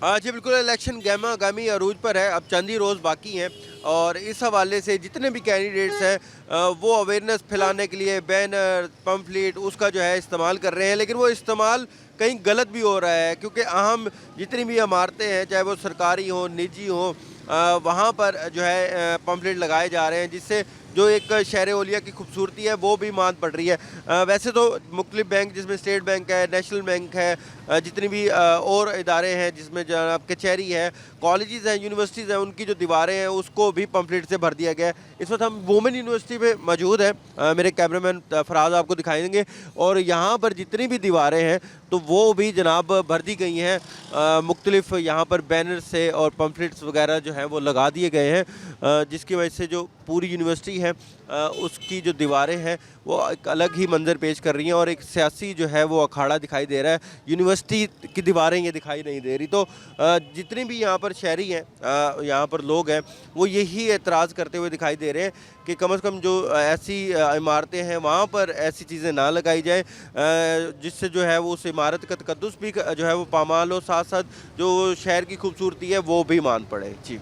जी बिल्कुल, इलेक्शन गहमा-गहमी अरूज पर है, अब चंद ही रोज़ बाकी हैं और इस हवाले से जितने भी कैंडिडेट्स हैं वो अवेयरनेस फैलाने के लिए बैनर, पम्फलेट उसका जो है इस्तेमाल कर रहे हैं, लेकिन वो इस्तेमाल कहीं गलत भी हो रहा है क्योंकि अहम जितनी भी इमारतें हैं, चाहे वो सरकारी हों, निजी हों, वहाँ पर जो है पम्फलेट लगाए जा रहे हैं, जिससे जो एक शहर ओलिया की खूबसूरती है वो भी मांद पड़ रही है। वैसे तो मुख्तलिफ बैंक जिसमें स्टेट बैंक है, नेशनल बैंक है, जितनी भी और इदारे हैं जिसमें जनाब कचहरी है, कॉलेजेस हैं, यूनिवर्सिटीज़ हैं, उनकी जो दीवारें हैं उसको भी पम्फलेट से भर दिया गया है। इस वक्त हम वुमेन यूनिवर्सिटी में मौजूद हैं, मेरे कैमरामैन फराज आपको दिखाएंगे और यहाँ पर जितनी भी दीवारें हैं तो वो भी जनाब भर दी गई हैं, मुख्तलिफ यहाँ पर बैनर से और पम्फलेट्स वगैरह जो हैं वो लगा दिए गए हैं, जिसकी वजह से जो पूरी यूनिवर्सिटी है उसकी जो दीवारें हैं वो एक अलग ही मंजर पेश कर रही हैं और एक सियासी जो है वो अखाड़ा दिखाई दे रहा है। यूनिवर्सिटी की दीवारें ये दिखाई नहीं दे रही। तो जितने भी यहाँ पर शहरी हैं, यहाँ पर लोग हैं, वो यही एतराज़ करते हुए दिखाई दे रहे हैं कि कम से कम जो ऐसी इमारतें हैं वहाँ पर ऐसी चीज़ें ना लगाई जाए जिससे जो है वो उस इमारत का तकद्दुस भी जो है वो पामाल हो, साथ साथ जो शहर की खूबसूरती है वो भी मान पड़े। जी।